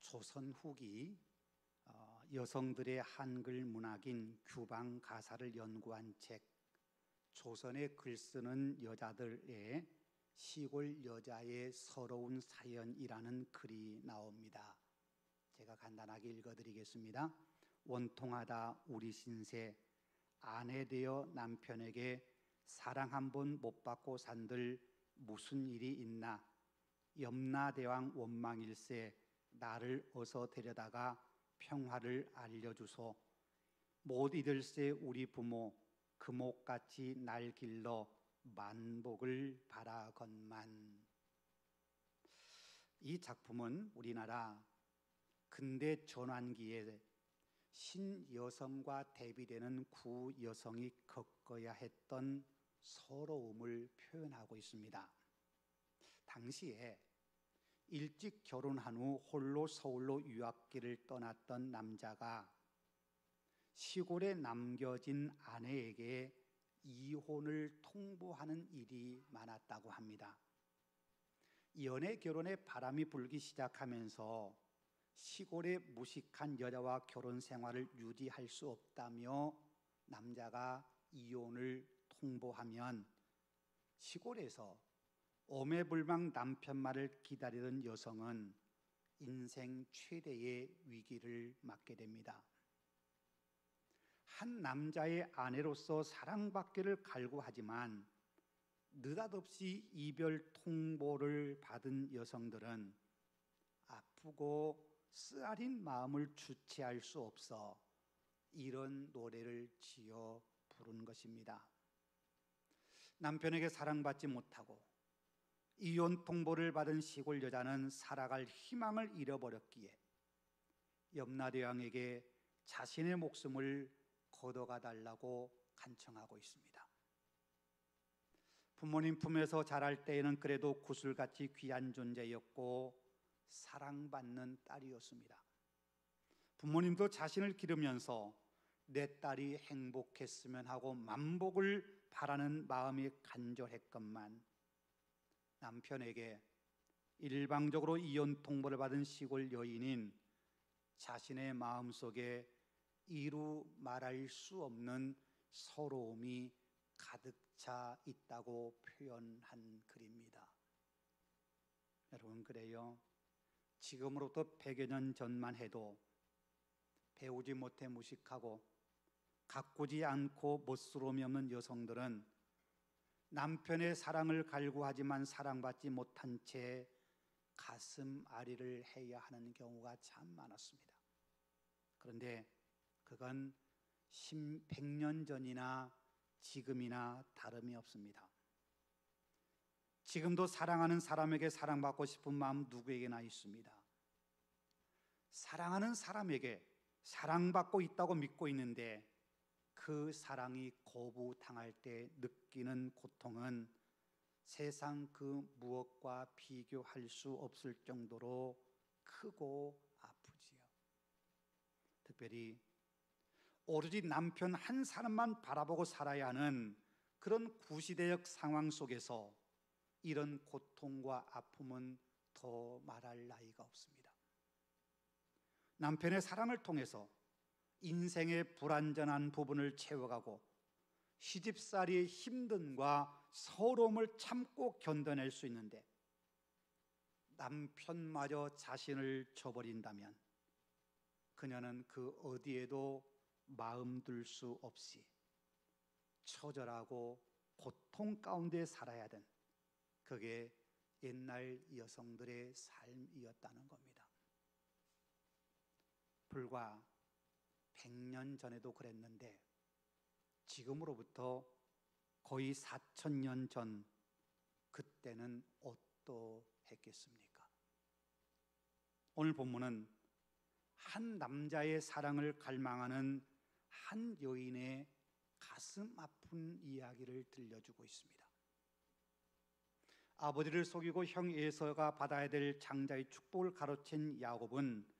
조선 후기 여성들의 한글 문학인 규방 가사를 연구한 책 조선의 글쓰는 여자들의 시골 여자의 서러운 사연이라는 글이 나옵니다. 제가 간단하게 읽어드리겠습니다. 원통하다 우리 신세, 아내 되어 남편에게 사랑 한 번 못 받고 산들 무슨 일이 있나. 염라대왕 원망일세, 나를 어서 데려다가 평화를 알려주소. 못 잊을세 우리 부모, 금옥같이 날 길러 만복을 바라건만. 이 작품은 우리나라 근대 전환기에 신여성과 대비되는 구여성이 겪어야 했던 서러움을 표현하고 있습니다. 당시에 일찍 결혼한 후 홀로 서울로 유학길을 떠났던 남자가 시골에 남겨진 아내에게 이혼을 통보하는 일이 많았다고 합니다. 연애 결혼에 바람이 불기 시작하면서 시골의 무식한 여자와 결혼 생활을 유지할 수 없다며 남자가 이혼을 통보하면 시골에서 오매불망 남편 말을 기다리던 여성은 인생 최대의 위기를 맞게 됩니다. 한 남자의 아내로서 사랑받기를 갈구하지만 느닷없이 이별 통보를 받은 여성들은 아프고 쓰라린 마음을 주체할 수 없어 이런 노래를 지어 부른 것입니다. 남편에게 사랑받지 못하고 이혼 통보를 받은 시골 여자는 살아갈 희망을 잃어버렸기에 염라대왕에게 자신의 목숨을 걷어가 달라고 간청하고 있습니다. 부모님 품에서 자랄 때에는 그래도 구슬같이 귀한 존재였고 사랑받는 딸이었습니다. 부모님도 자신을 기르면서 내 딸이 행복했으면 하고 만복을 바라는 마음이 간절했건만 남편에게 일방적으로 이혼 통보를 받은 시골 여인인 자신의 마음속에 이루 말할 수 없는 서러움이 가득 차 있다고 표현한 글입니다. 여러분, 그래요. 지금으로부터 100여 년 전만 해도 배우지 못해 무식하고 가꾸지 않고 멋스러움이 없는 여성들은 남편의 사랑을 갈구하지만 사랑받지 못한 채 가슴 아리를 해야 하는 경우가 참 많았습니다. 그런데 그건 100년 전이나 지금이나 다름이 없습니다. 지금도 사랑하는 사람에게 사랑받고 싶은 마음 누구에게나 있습니다. 사랑하는 사람에게 사랑받고 있다고 믿고 있는데 그 사랑이 거부당할 때 느끼는 고통은 세상 그 무엇과 비교할 수 없을 정도로 크고 아프지요. 특별히 오로지 남편 한 사람만 바라보고 살아야 하는 그런 구시대적 상황 속에서 이런 고통과 아픔은 더 말할 나위가 없습니다. 남편의 사랑을 통해서 인생의 불완전한 부분을 채워가고 시집살이의 힘듦과 서러움을 참고 견뎌낼 수 있는데 남편마저 자신을 저버린다면 그녀는 그 어디에도 마음 둘 수 없이 처절하고 고통 가운데 살아야 하던 그게 옛날 여성들의 삶이었다는 겁니다. 불과 100년 전에도 그랬는데 지금으로부터 거의 4000년 전 그때는 어떠했겠습니까? 오늘 본문은 한 남자의 사랑을 갈망하는 한 여인의 가슴 아픈 이야기를 들려주고 있습니다. 아버지를 속이고 형 에서가 받아야 될 장자의 축복을 가로챈 야곱은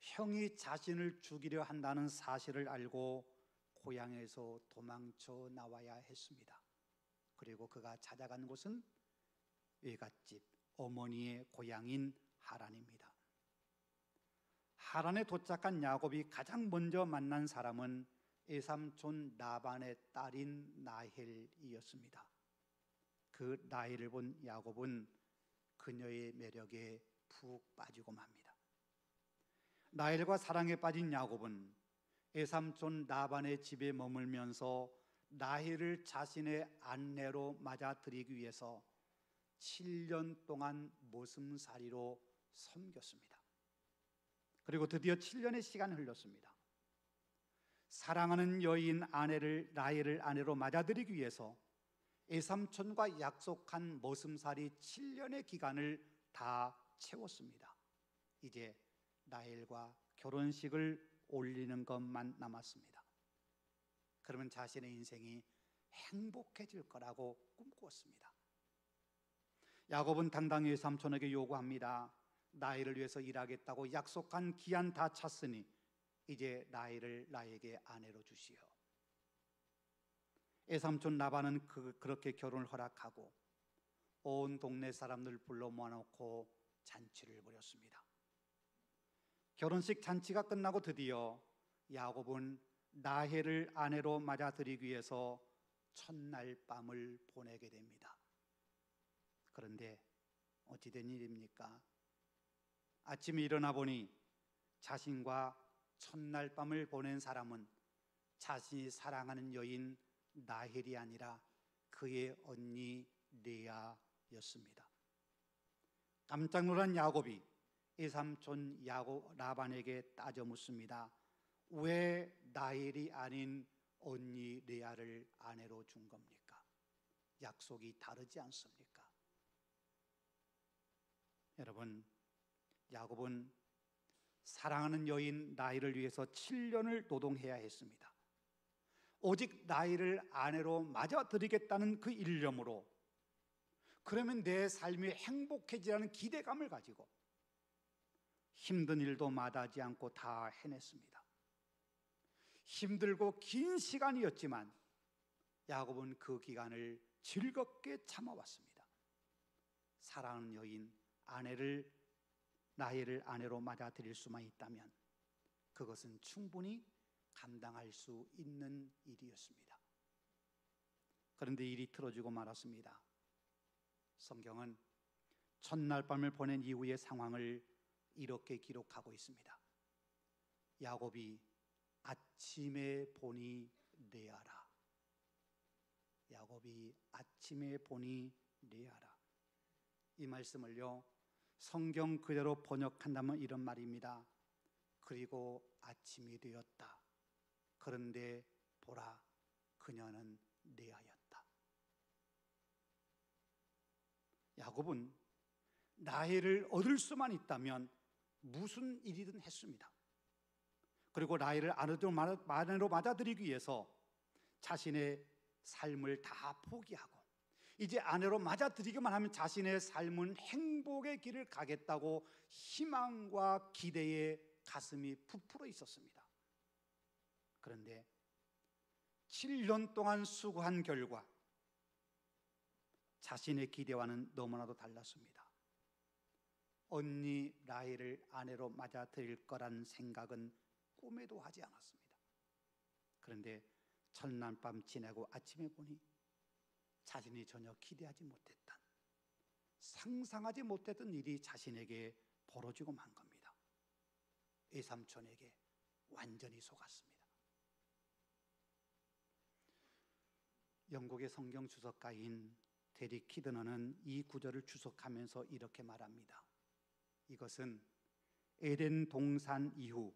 형이 자신을 죽이려 한다는 사실을 알고 고향에서 도망쳐 나와야 했습니다. 그리고 그가 찾아간 곳은 외갓집 어머니의 고향인 하란입니다. 하란에 도착한 야곱이 가장 먼저 만난 사람은 외삼촌 라반의 딸인 라헬이었습니다. 그 라헬을 본 야곱은 그녀의 매력에 푹 빠지고 맙니다. 라헬과 사랑에 빠진 야곱은 외삼촌 라반의 집에 머물면서 라헬을 자신의 아내로 맞아들이기 위해서 7년 동안 머슴살이로 섬겼습니다. 그리고 드디어 7년의 시간이 흘렀습니다. 사랑하는 여인 라헬을 아내로 맞아들이기 위해서 외삼촌과 약속한 머슴살이 7년의 기간을 다 채웠습니다. 이제 라헬과 결혼식을 올리는 것만 남았습니다. 그러면 자신의 인생이 행복해질 거라고 꿈꾸었습니다. 야곱은 당당히 외삼촌에게 요구합니다. 라헬을 위해서 일하겠다고 약속한 기한 다 찼으니 이제 라헬을 나에게 아내로 주시오. 외삼촌 라반은 그렇게 결혼을 허락하고 온 동네 사람들 불러 모아놓고 잔치를 벌였습니다. 결혼식 잔치가 끝나고 드디어 야곱은 라헬을 아내로 맞아들이기 위해서 첫날 밤을 보내게 됩니다. 그런데 어찌된 일입니까? 아침에 일어나 보니 자신과 첫날 밤을 보낸 사람은 자신이 사랑하는 여인 라헬이 아니라 그의 언니 레아였습니다. 깜짝 놀란 야곱이 외삼촌 라반에게 따져 묻습니다. 왜 라헬이 아닌 언니 레아를 아내로 준 겁니까? 약속이 다르지 않습니까? 여러분, 야곱은 사랑하는 여인 라헬을 위해서 7년을 노동해야 했습니다. 오직 라헬을 아내로 맞아들이겠다는 그 일념으로, 그러면 내 삶이 행복해지라는 기대감을 가지고 힘든 일도 마다하지 않고 다 해냈습니다. 힘들고 긴 시간이었지만 야곱은 그 기간을 즐겁게 참아왔습니다. 사랑하는 여인 라헬을 아내로 맞아들일 수만 있다면 그것은 충분히 감당할 수 있는 일이었습니다. 그런데 일이 틀어지고 말았습니다. 성경은 첫날 밤을 보낸 이후의 상황을 이렇게 기록하고 있습니다. 야곱이 아침에 보니 레아라. 야곱이 아침에 보니 레아라. 이 말씀을요, 성경 그대로 번역한다면 이런 말입니다. 그리고 아침이 되었다. 그런데 보라, 그녀는 레아였다. 야곱은 라헬을 얻을 수만 있다면 무슨 일이든 했습니다. 그리고 라헬을 아내로 맞아들이기 위해서 자신의 삶을 다 포기하고 이제 아내로 맞아들이기만 하면 자신의 삶은 행복의 길을 가겠다고 희망과 기대에 가슴이 부풀어 있었습니다. 그런데 7년 동안 수고한 결과 자신의 기대와는 너무나도 달랐습니다. 언니 라헬을 아내로 맞아들일 거란 생각은 꿈에도 하지 않았습니다. 그런데 첫날 밤 지내고 아침에 보니 자신이 전혀 기대하지 못했던, 상상하지 못했던 일이 자신에게 벌어지고 만 겁니다. 외삼촌에게 완전히 속았습니다. 영국의 성경 주석가인 데릭 키드너는 이 구절을 주석하면서 이렇게 말합니다. 이것은 에덴 동산 이후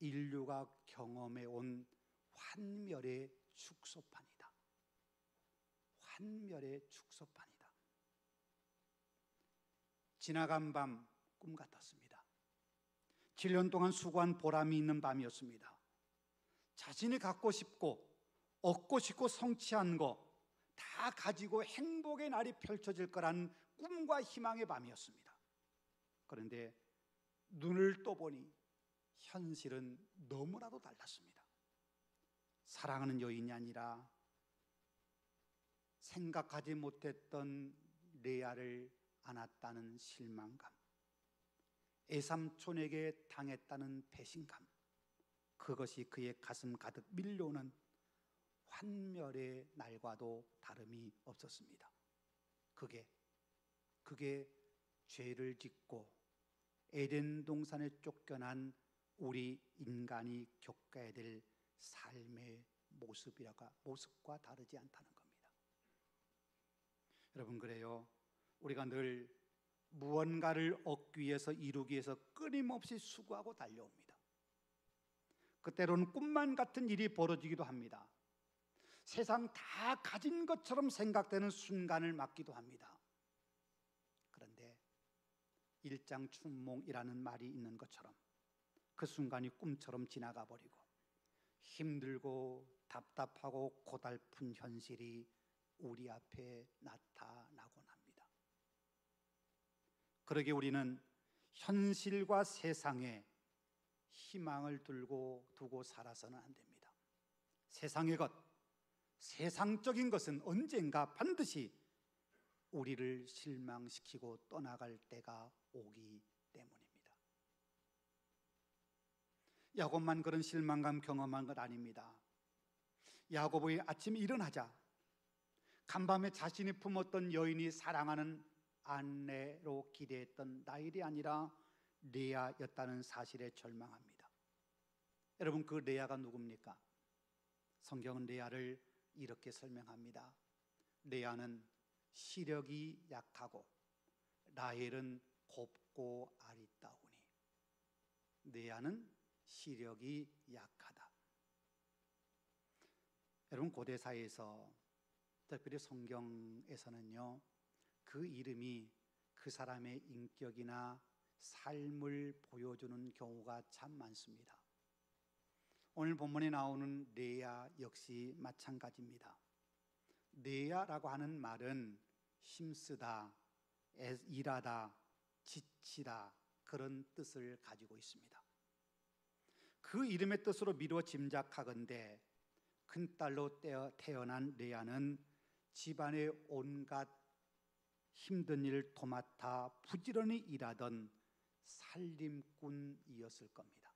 인류가 경험해 온 환멸의 축소판이다. 환멸의 축소판이다. 지나간 밤 꿈 같았습니다. 7년 동안 수고한 보람이 있는 밤이었습니다. 자신이 갖고 싶고 얻고 싶고 성취한 거 다 가지고 행복의 날이 펼쳐질 거란 꿈과 희망의 밤이었습니다. 그런데 눈을 떠보니 현실은 너무나도 달랐습니다. 사랑하는 여인이 아니라 생각하지 못했던 레아를 안았다는 실망감, 애삼촌에게 당했다는 배신감, 그것이 그의 가슴 가득 밀려오는 환멸의 날과도 다름이 없었습니다. 그게 죄를 짓고 에덴 동산에 쫓겨난 우리 인간이 겪어야 될 삶의 모습과 다르지 않다는 겁니다. 여러분, 그래요. 우리가 늘 무언가를 얻기 위해서, 이루기 위해서 끊임없이 수고하고 달려옵니다. 그때로는 꿈만 같은 일이 벌어지기도 합니다. 세상 다 가진 것처럼 생각되는 순간을 맞기도 합니다. 그런데 일장춘몽이라는 말이 있는 것처럼 그 순간이 꿈처럼 지나가 버리고 힘들고 답답하고 고달픈 현실이 우리 앞에 나타나곤 합니다. 그러기에 우리는 현실과 세상에 희망을 두고 살아서는 안 됩니다. 세상의 것, 세상적인 것은 언젠가 반드시 우리를 실망시키고 떠나갈 때가 오기 때문입니다. 야곱만 그런 실망감 경험한 것 아닙니다. 야곱이 아침에 일어나자 간밤에 자신이 품었던 여인이 사랑하는 아내로 기대했던 라헬이 아니라 레아였다는 사실에 절망합니다. 여러분, 그 레아가 누굽니까? 성경은 레아를 이렇게 설명합니다. 레아는 시력이 약하고 라헬은 곱고 아리따우니. 레아는 시력이 약하다. 여러분, 고대사에서 특별히 성경에서는요, 그 이름이 그 사람의 인격이나 삶을 보여주는 경우가 참 많습니다. 오늘 본문에 나오는 레아 역시 마찬가지입니다. 레아라고 하는 말은 힘쓰다, 일하다, 지치다, 그런 뜻을 가지고 있습니다. 그 이름의 뜻으로 미루어 짐작하건대 큰딸로 태어난 레아는 집안의 온갖 힘든 일을 도맡아 부지런히 일하던 살림꾼이었을 겁니다.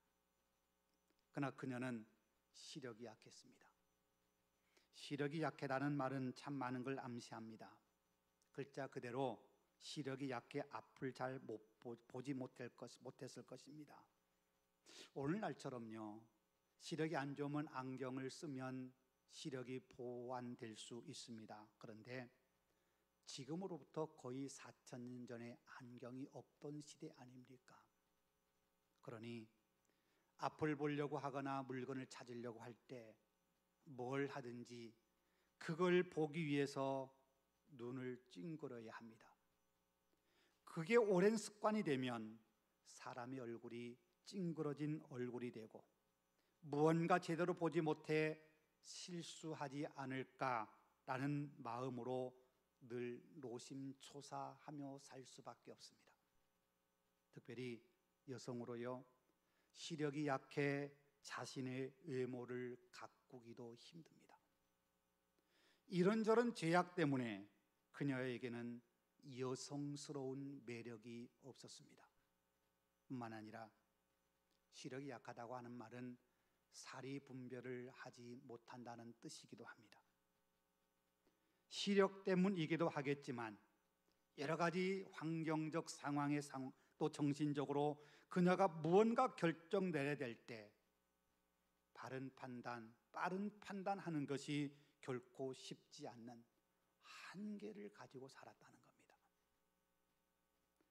그러나 그녀는 시력이 약했습니다. 시력이 약하다는 말은 참 많은 걸 암시합니다. 글자 그대로 시력이 약해 앞을 잘 보지 못했을 것입니다. 오늘날처럼요, 시력이 안 좋으면 안경을 쓰면 시력이 보완될 수 있습니다. 그런데 지금으로부터 거의 4,000년 전에 안경이 없던 시대 아닙니까? 그러니 앞을 보려고 하거나 물건을 찾으려고 할 때 뭘 하든지 그걸 보기 위해서 눈을 찡그려야 합니다. 그게 오랜 습관이 되면 사람의 얼굴이 찡그러진 얼굴이 되고 무언가 제대로 보지 못해 실수하지 않을까라는 마음으로 늘 노심초사하며 살 수밖에 없습니다. 특별히 여성으로요, 시력이 약해 자신의 외모를 가꾸기도 힘듭니다. 이런저런 제약 때문에 그녀에게는 여성스러운 매력이 없었습니다. 뿐만 아니라 시력이 약하다고 하는 말은 사리 분별을 하지 못한다는 뜻이기도 합니다. 시력 때문이기도 하겠지만 여러 가지 환경적 상황에 또 정신적으로 그녀가 무언가 결정 내려야 될 때 바른 판단, 빠른 판단하는 것이 결코 쉽지 않는 한계를 가지고 살았다는 겁니다.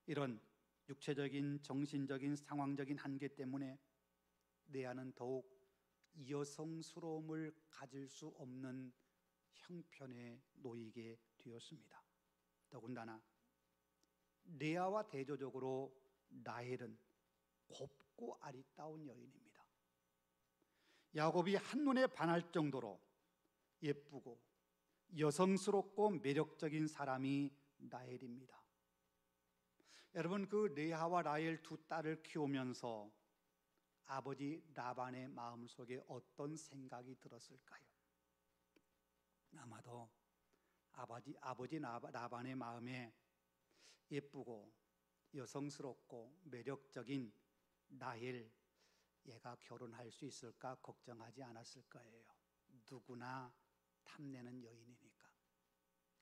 이런 육체적인, 정신적인, 상황적인 한계 때문에 레아는 더욱 여성스러움을 가질 수 없는 형편에 놓이게 되었습니다. 더군다나 레아와 대조적으로 라헬은 곱고 아리따운 여인입니다. 야곱이 한눈에 반할 정도로 예쁘고 여성스럽고 매력적인 사람이 라헬입니다. 여러분, 그 레아와 라헬 두 딸을 키우면서 아버지 라반의 마음속에 어떤 생각이 들었을까요? 아마도 아버지 라반의 마음에 예쁘고 여성스럽고 매력적인 라헬, 얘가 결혼할 수 있을까 걱정하지 않았을 거예요. 누구나 탐내는 여인이니까.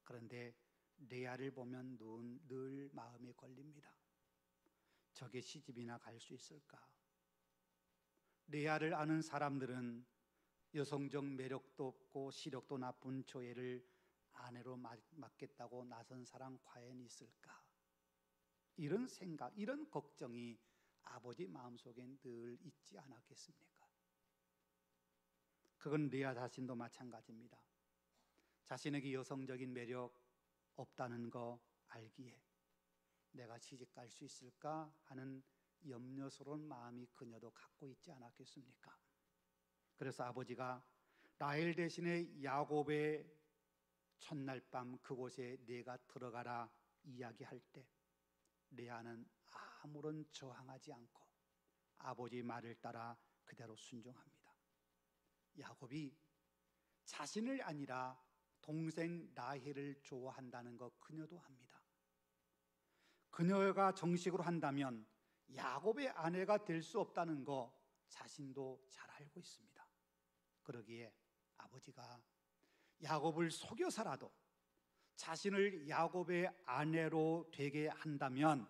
그런데 레아를 보면 늘 마음에 걸립니다. 저게 시집이나 갈 수 있을까? 레아를 아는 사람들은 여성적 매력도 없고 시력도 나쁜 조엘을 아내로 맡겠다고 나선 사람 과연 있을까? 이런 생각, 이런 걱정이 아버지 마음속에 늘 있지 않았겠습니까? 그건 레아 자신도 마찬가지입니다. 자신에게 여성적인 매력 없다는 거 알기에 내가 시집 갈 수 있을까 하는 염려스러운 마음이 그녀도 갖고 있지 않았겠습니까? 그래서 아버지가 라헬 대신에 야곱의 첫날 밤 그곳에 네가 들어가라 이야기할 때 레아는 아무런 저항하지 않고 아버지 말을 따라 그대로 순종합니다. 야곱이 자신을 아니라 동생 라헬을 좋아한다는 것 그녀도 압니다. 그녀가 정식으로 한다면 야곱의 아내가 될 수 없다는 거 자신도 잘 알고 있습니다. 그러기에 아버지가 야곱을 속여서라도 자신을 야곱의 아내로 되게 한다면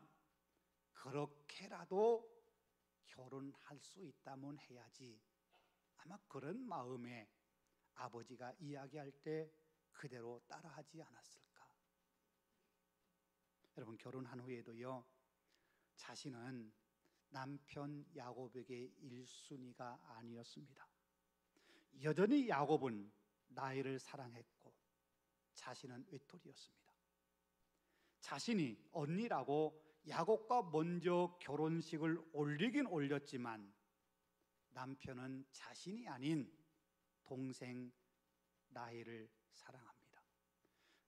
그렇게라도 결혼할 수 있다면 해야지, 아마 그런 마음에 아버지가 이야기할 때 그대로 따라하지 않았을까. 여러분, 결혼한 후에도요, 자신은 남편 야곱에게 1순위가 아니었습니다. 여전히 야곱은 라헬을 사랑했고 자신은 외톨이였습니다. 자신이 언니라고 야곱과 먼저 결혼식을 올리긴 올렸지만 남편은 자신이 아닌 동생 라헬을 사랑합니다.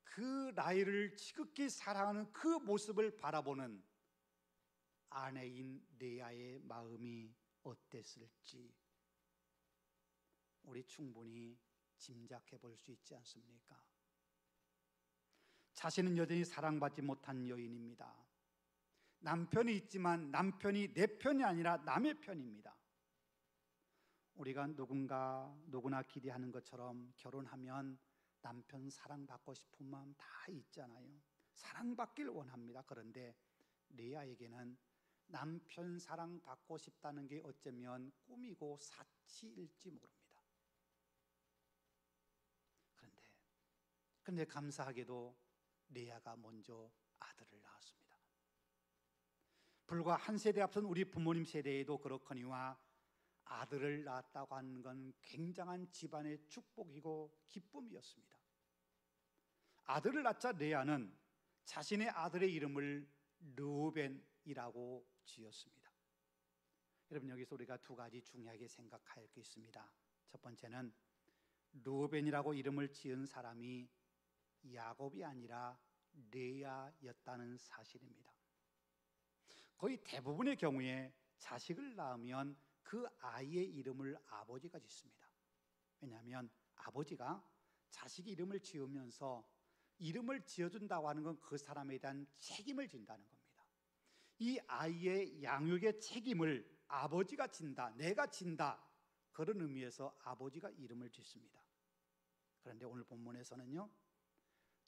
그 라헬을 지극히 사랑하는 그 모습을 바라보는 아내인 레아의 마음이 어땠을지 우리 충분히 짐작해 볼 수 있지 않습니까? 자신은 여전히 사랑받지 못한 여인입니다. 남편이 있지만 남편이 내 편이 아니라 남의 편입니다. 우리가 누구나 기대하는 것처럼 결혼하면 남편 사랑받고 싶은 마음 다 있잖아요. 사랑받길 원합니다. 그런데 레아에게는 남편 사랑받고 싶다는 게 어쩌면 꿈이고 사치일지 모릅니다. 그런데 감사하게도 레아가 먼저 아들을 낳았습니다. 불과 한 세대 앞선 우리 부모님 세대에도 그렇거니와 아들을 낳았다고 하는 건 굉장한 집안의 축복이고 기쁨이었습니다. 아들을 낳자 레아는 자신의 아들의 이름을 르우벤이라고 지었습니다. 여러분, 여기서 우리가 두 가지 중요하게 생각할 게 있습니다. 첫 번째는 르우벤이라고 이름을 지은 사람이 야곱이 아니라 레아였다는 사실입니다. 거의 대부분의 경우에 자식을 낳으면 그 아이의 이름을 아버지가 짓습니다. 왜냐하면 아버지가 자식 이름을 지으면서 이름을 지어준다고 하는 건 그 사람에 대한 책임을 진다는 겁니다. 이 아이의 양육의 책임을 아버지가 진다, 내가 진다, 그런 의미에서 아버지가 이름을 짓습니다. 그런데 오늘 본문에서는요,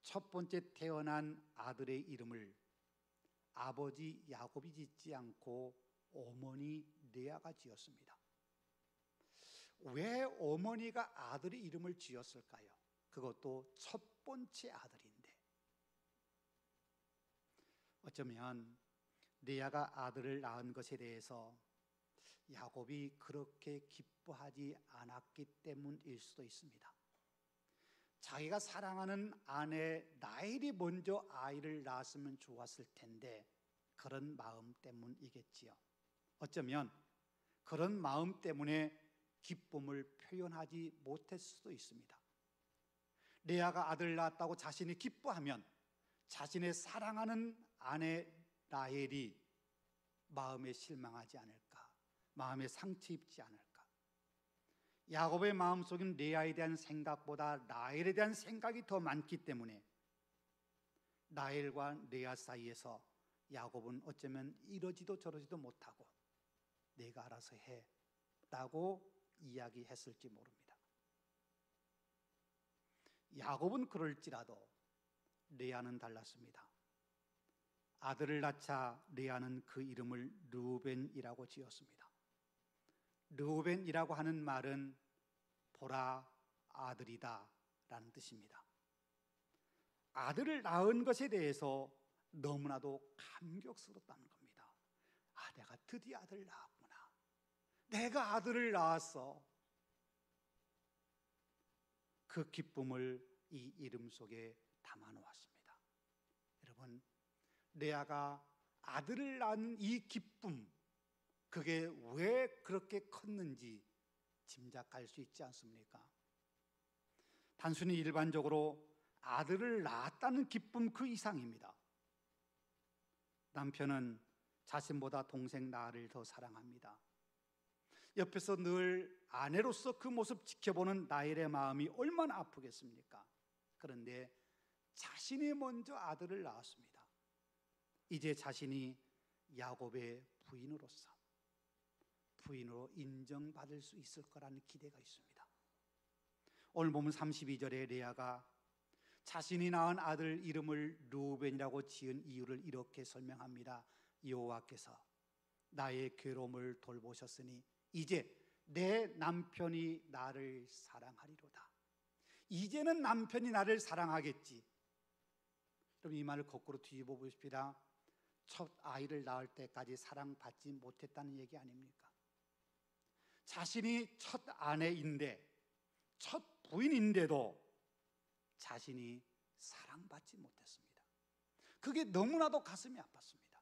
첫 번째 태어난 아들의 이름을 아버지 야곱이 짓지 않고 어머니 레아가 지었습니다. 왜 어머니가 아들의 이름을 지었을까요? 그것도 첫 번째 아들인데. 어쩌면 레아가 아들을 낳은 것에 대해서 야곱이 그렇게 기뻐하지 않았기 때문일 수도 있습니다. 자기가 사랑하는 아내 라헬이 먼저 아이를 낳았으면 좋았을 텐데 그런 마음 때문이겠지요. 어쩌면 그런 마음 때문에 기쁨을 표현하지 못했을 수도 있습니다. 레아가 아들을 낳았다고 자신이 기뻐하면 자신의 사랑하는 아내 라헬이 마음에 실망하지 않을까, 마음에 상처 입지 않을까. 야곱의 마음속엔 레아에 대한 생각보다 라헬에 대한 생각이 더 많기 때문에 라헬과 레아 사이에서 야곱은 어쩌면 이러지도 저러지도 못하고 내가 알아서 해 라고 이야기했을지 모릅니다. 야곱은 그럴지라도 레아는 달랐습니다. 아들을 낳자 레아는 그 이름을 르우벤이라고 지었습니다. 르우벤이라고 하는 말은 보라 아들이다 라는 뜻입니다. 아들을 낳은 것에 대해서 너무나도 감격스럽다는 겁니다. 아, 내가 드디어 아들을 낳았구나. 내가 아들을 낳았어. 그 기쁨을 이 이름 속에 담아 놓았습니다. 여러분, 레아가 아들을 낳은 이 기쁨, 그게 왜 그렇게 컸는지 짐작할 수 있지 않습니까? 단순히 일반적으로 아들을 낳았다는 기쁨 그 이상입니다. 남편은 자신보다 동생 라헬을 더 사랑합니다. 옆에서 늘 아내로서 그 모습 지켜보는 라헬의 마음이 얼마나 아프겠습니까? 그런데 자신이 먼저 아들을 낳았습니다. 이제 자신이 야곱의 부인으로 인정받을 수 있을 거라는 기대가 있습니다. 오늘 보면 32절에 레아가 자신이 낳은 아들 이름을 르우벤이라고 지은 이유를 이렇게 설명합니다. 여호와께서 나의 괴로움을 돌보셨으니 이제 내 남편이 나를 사랑하리로다. 이제는 남편이 나를 사랑하겠지. 그럼 이 말을 거꾸로 뒤집어 보십시다. 첫 아이를 낳을 때까지 사랑받지 못했다는 얘기 아닙니까? 자신이 첫 아내인데, 첫 부인인데도 자신이 사랑받지 못했습니다. 그게 너무나도 가슴이 아팠습니다.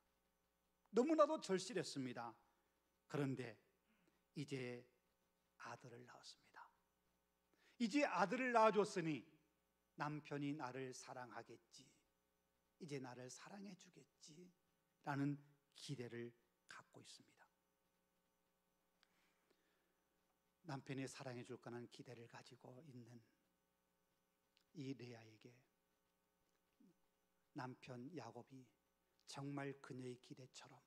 너무나도 절실했습니다. 그런데 이제 아들을 낳았습니다. 이제 아들을 낳아줬으니 남편이 나를 사랑하겠지, 이제 나를 사랑해 주겠지 라는 기대를 갖고 있습니다. 남편이 사랑해 줄 거라는 기대를 가지고 있는 이 레아에게 남편 야곱이 정말 그녀의 기대처럼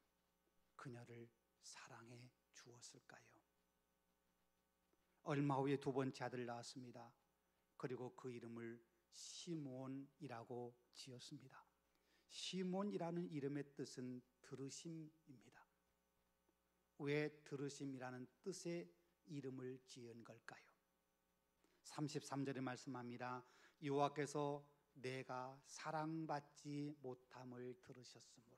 그녀를 사랑해 주었을까요? 얼마 후에 두 번째 아들을 낳았습니다. 그리고 그 이름을 시므온이라고 지었습니다. 시므온이라는 이름의 뜻은 들으심입니다. 왜 들으심이라는 뜻의 이름을 지은 걸까요? 33절에 말씀합니다. 여호와께서 내가 사랑받지 못함을 들으셨으므로,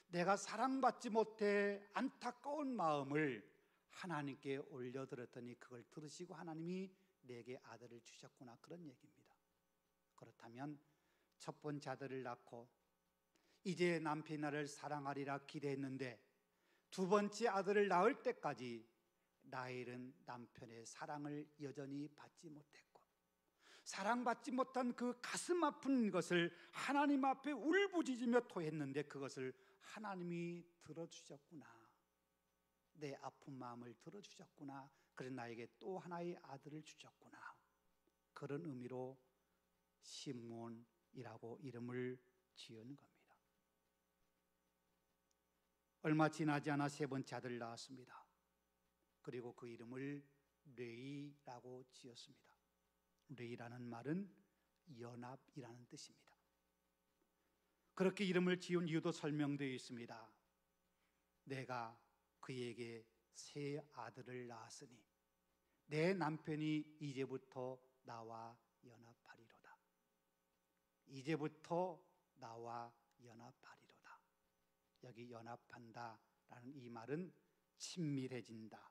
내가 사랑받지 못해 안타까운 마음을 하나님께 올려드렸더니 그걸 들으시고 하나님이 내게 아들을 주셨구나, 그런 얘기입니다. 그렇다면 첫 번째 아들을 낳고 이제 남편이 나를 사랑하리라 기대했는데 두 번째 아들을 낳을 때까지 라헬은 남편의 사랑을 여전히 받지 못했고, 사랑받지 못한 그 가슴 아픈 것을 하나님 앞에 울부짖으며 토했는데 그것을 하나님이 들어주셨구나, 내 아픈 마음을 들어주셨구나, 그래서 나에게 또 하나의 아들을 주셨구나, 그런 의미로 시므온이라고 이름을 지은 겁니다. 얼마 지나지 않아 세 번째 아들을 낳았습니다. 그리고 그 이름을 레이라고 지었습니다. 레이라는 말은 연합이라는 뜻입니다. 그렇게 이름을 지은 이유도 설명되어 있습니다. 내가 그에게 세 아들을 낳았으니 내 남편이 이제부터 나와 연합하리로다. 이제부터 나와 연합하리로다. 여기 연합한다 라는 이 말은 친밀해진다,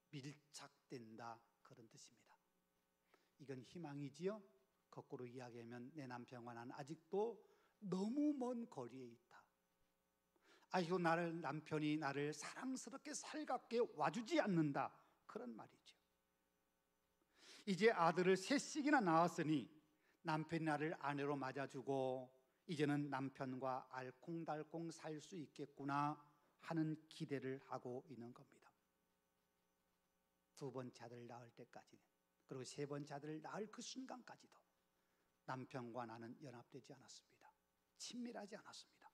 밀착된다, 그런 뜻입니다. 이건 희망이지요? 거꾸로 이야기하면 내 남편과 나는 아직도 너무 먼 거리에 있다. 아이고, 남편이 나를 사랑스럽게 살갑게 와주지 않는다, 그런 말이죠. 이제 아들을 셋씩이나 낳았으니 남편이 나를 아내로 맞아주고 이제는 남편과 알콩달콩 살 수 있겠구나 하는 기대를 하고 있는 겁니다. 두 번째 아들을 낳을 때까지, 그리고 세 번째 아들을 낳을 그 순간까지도 남편과 나는 연합되지 않았습니다. 친밀하지 않았습니다.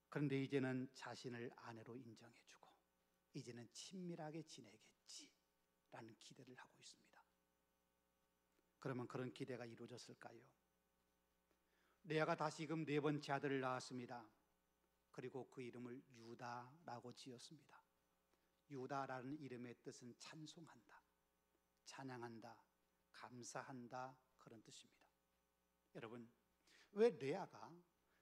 그런데 이제는 자신을 아내로 인정해주고 이제는 친밀하게 지내겠지라는 기대를 하고 있습니다. 그러면 그런 기대가 이루어졌을까요? 레아가 다시금 네 번째 아들을 낳았습니다. 그리고 그 이름을 유다라고 지었습니다. 유다라는 이름의 뜻은 찬송한다, 찬양한다, 감사한다, 그런 뜻입니다. 여러분, 왜 레아가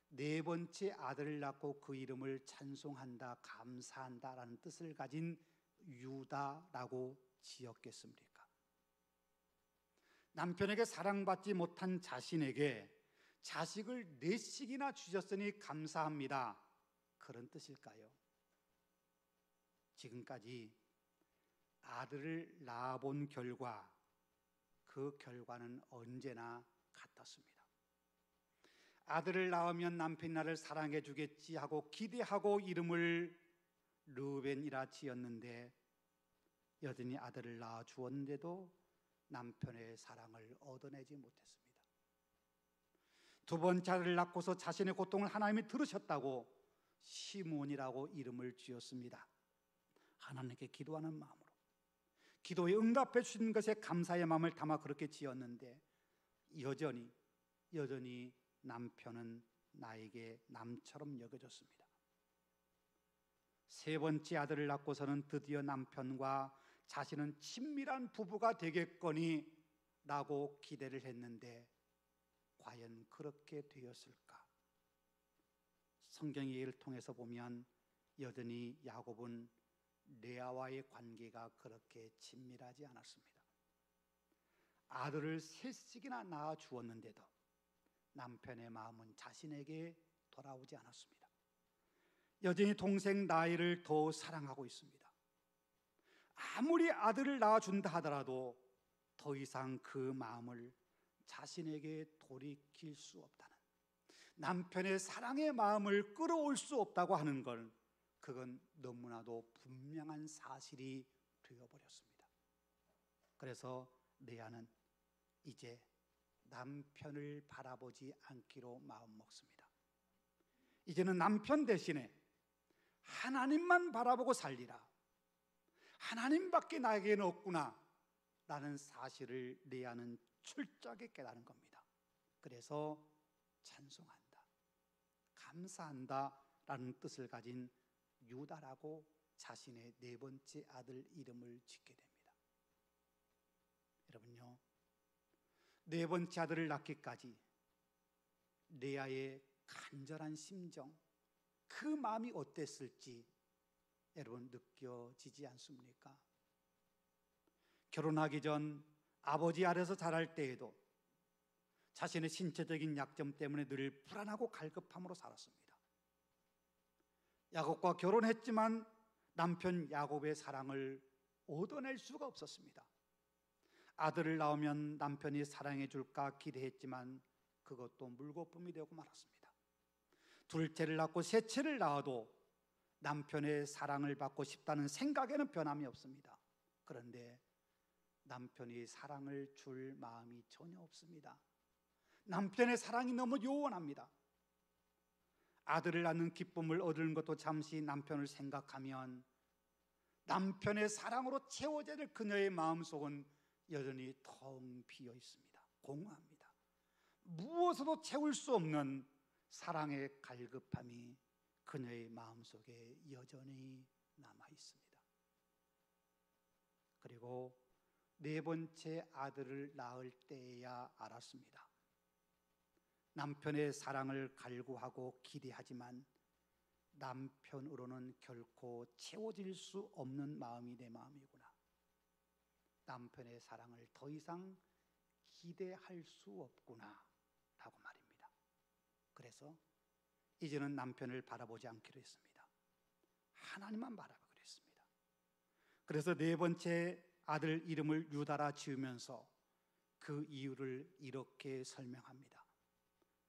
네 번째 아들을 낳고 그 이름을 찬송한다, 감사한다라는 뜻을 가진 유다라고 지었겠습니까? 남편에게 사랑받지 못한 자신에게 자식을 넷씩이나 주셨으니 감사합니다, 그런 뜻일까요? 지금까지 아들을 낳아본 결과 그 결과는 언제나 같았습니다. 아들을 낳으면 남편이 나를 사랑해 주겠지 하고 기대하고 이름을 르우벤이라 지었는데 여전히 아들을 낳아 주었는데도 남편의 사랑을 얻어내지 못했습니다. 두 번째 아들을 낳고서 자신의 고통을 하나님이 들으셨다고 시몬이라고 이름을 지었습니다. 하나님께 기도하는 마음으로, 기도에 응답해 주신 것에 감사의 마음을 담아 그렇게 지었는데 여전히 남편은 나에게 남처럼 여겨졌습니다. 세 번째 아들을 낳고서는 드디어 남편과 자신은 친밀한 부부가 되겠거니 라고 기대를 했는데 과연 그렇게 되었을까? 성경 얘기를 통해서 보면 여전히 야곱은 레아와의 관계가 그렇게 친밀하지 않았습니다. 아들을 셋씩이나 낳아 주었는데도 남편의 마음은 자신에게 돌아오지 않았습니다. 여전히 동생 라헬을 더 사랑하고 있습니다. 아무리 아들을 낳아준다 하더라도 더 이상 그 마음을 자신에게 돌이킬 수 없다는, 남편의 사랑의 마음을 끌어올 수 없다고 하는 걸, 그건 너무나도 분명한 사실이 되어버렸습니다. 그래서 레아는 이제 남편을 바라보지 않기로 마음먹습니다. 이제는 남편 대신에 하나님만 바라보고 살리라, 하나님밖에 나에게는 없구나 라는 사실을 레아는 철저하게 깨달은 겁니다. 그래서 찬송한다, 감사한다 라는 뜻을 가진 유다라고 자신의 네 번째 아들 이름을 짓게 됩니다. 여러분요, 네 번째 아들을 낳기까지 레아의 간절한 심정, 그 마음이 어땠을지 여러분 느껴지지 않습니까? 결혼하기 전 아버지 아래서 자랄 때에도 자신의 신체적인 약점 때문에 늘 불안하고 갈급함으로 살았습니다. 야곱과 결혼했지만 남편 야곱의 사랑을 얻어낼 수가 없었습니다. 아들을 낳으면 남편이 사랑해 줄까 기대했지만 그것도 물거품이 되고 말았습니다. 둘째를 낳고 셋째를 낳아도 남편의 사랑을 받고 싶다는 생각에는 변함이 없습니다. 그런데 남편이 사랑을 줄 마음이 전혀 없습니다. 남편의 사랑이 너무 요원합니다. 아들을 낳는 기쁨을 얻는 것도 잠시 남편을 생각하면 남편의 사랑으로 채워져야 될 그녀의 마음속은 여전히 텅 비어 있습니다. 공허합니다. 무엇으로 채울 수 없는 사랑의 갈급함이 그녀의 마음속에 여전히 남아 있습니다. 그리고 네 번째 아들을 낳을 때에야 알았습니다. 남편의 사랑을 갈구하고 기대하지만 남편으로는 결코 채워질 수 없는 마음이 내 마음이구나. 남편의 사랑을 더 이상 기대할 수 없구나 라고 말입니다. 그래서 이제는 남편을 바라보지 않기로 했습니다. 하나님만 바라보기로 했습니다. 그래서 네 번째 아들 이름을 유다라 지으면서 그 이유를 이렇게 설명합니다.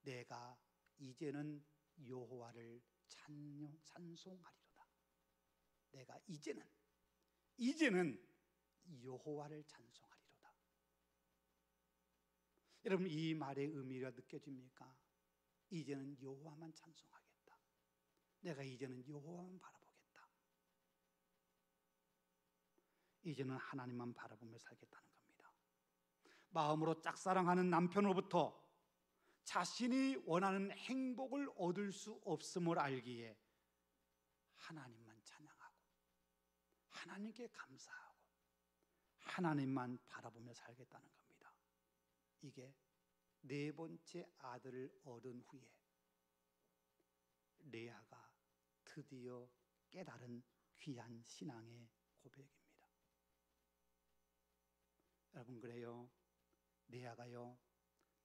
내가 이제는 여호와를 찬송하리로다. 내가 이제는 여호와를 찬송하리로다. 여러분, 이 말의 의미가 느껴집니까? 이제는 여호와만 찬송하겠다. 내가 이제는 여호와만 바라보겠다. 이제는 하나님만 바라보며 살겠다는 겁니다. 마음으로 짝사랑하는 남편으로부터 자신이 원하는 행복을 얻을 수 없음을 알기에 하나님만 찬양하고 하나님께 감사하고 하나님만 바라보며 살겠다는 겁니다. 이게 네 번째 아들을 얻은 후에 레아가 드디어 깨달은 귀한 신앙의 고백입니다. 여러분, 그래요, 레아가요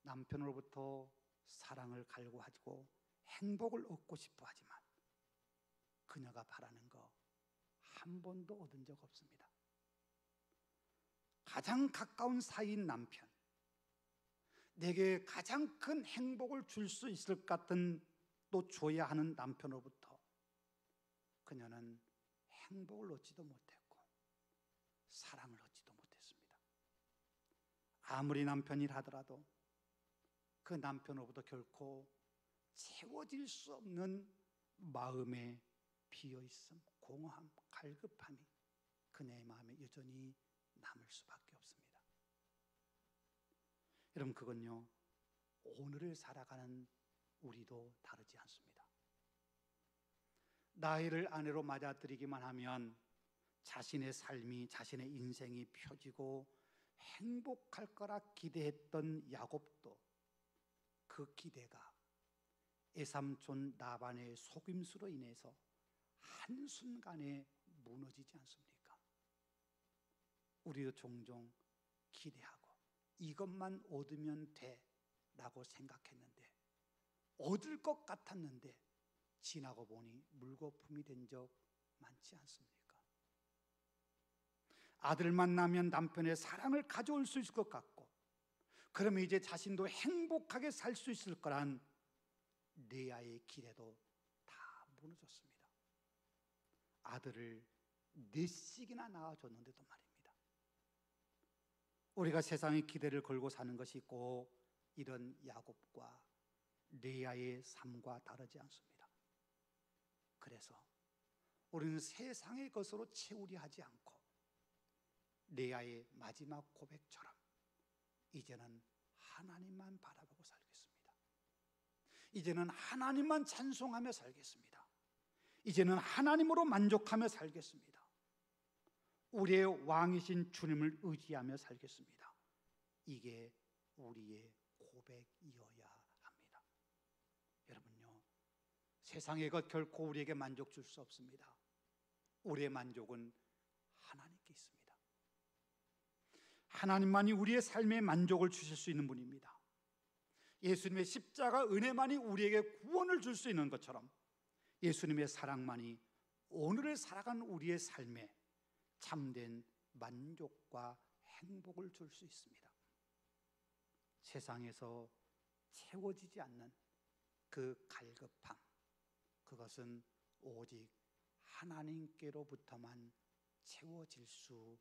남편으로부터 사랑을 갈구하고 행복을 얻고 싶어 하지만 그녀가 바라는 거 한 번도 얻은 적 없습니다. 가장 가까운 사이인 남편, 내게 가장 큰 행복을 줄 수 있을 것 같은, 또 줘야 하는 남편으로부터 그녀는 행복을 얻지도 못했고 사랑을 얻지도 못했습니다. 아무리 남편이라 하더라도 그 남편으로부터 결코 채워질 수 없는 마음의 비어있음, 공허함, 갈급함이 그녀의 마음에 여전히 남을 수밖에 없습니다. 여러분, 그건요 오늘을 살아가는 우리도 다르지 않습니다. 나이를 아내로 맞아들이기만 하면 자신의 삶이, 자신의 인생이 펴지고 행복할 거라 기대했던 야곱도 그 기대가 애삼촌 라반의 속임수로 인해서 한순간에 무너지지 않습니까? 우리도 종종 기대하고 이것만 얻으면 돼 라고 생각했는데, 얻을 것 같았는데 지나고 보니 물거품이 된 적 많지 않습니까? 아들만 낳으면 남편의 사랑을 가져올 수 있을 것 같고, 그러면 이제 자신도 행복하게 살 수 있을 거란 레아의 기대도 다 무너졌습니다. 아들을 넷씩이나 낳아줬는데도 말입니다. 우리가 세상의 기대를 걸고 사는 것이 꼭 이런 야곱과 레아의 삶과 다르지 않습니다. 그래서 우리는 세상의 것으로 채우려 하지 않고 레아의 마지막 고백처럼 이제는 하나님만 바라보고 살겠습니다. 이제는 하나님만 찬송하며 살겠습니다. 이제는 하나님으로 만족하며 살겠습니다. 우리의 왕이신 주님을 의지하며 살겠습니다. 이게 우리의 고백이어야 합니다. 여러분요, 세상의 것 결코 우리에게 만족 줄 수 없습니다. 우리의 만족은 하나님께 있습니다. 하나님만이 우리의 삶에 만족을 주실 수 있는 분입니다. 예수님의 십자가 은혜만이 우리에게 구원을 줄 수 있는 것처럼 예수님의 사랑만이 오늘을 살아간 우리의 삶에 참된 만족과 행복을 줄 수 있습니다. 세상에서 채워지지 않는 그 갈급함, 그것은 오직 하나님께로부터만 채워질 수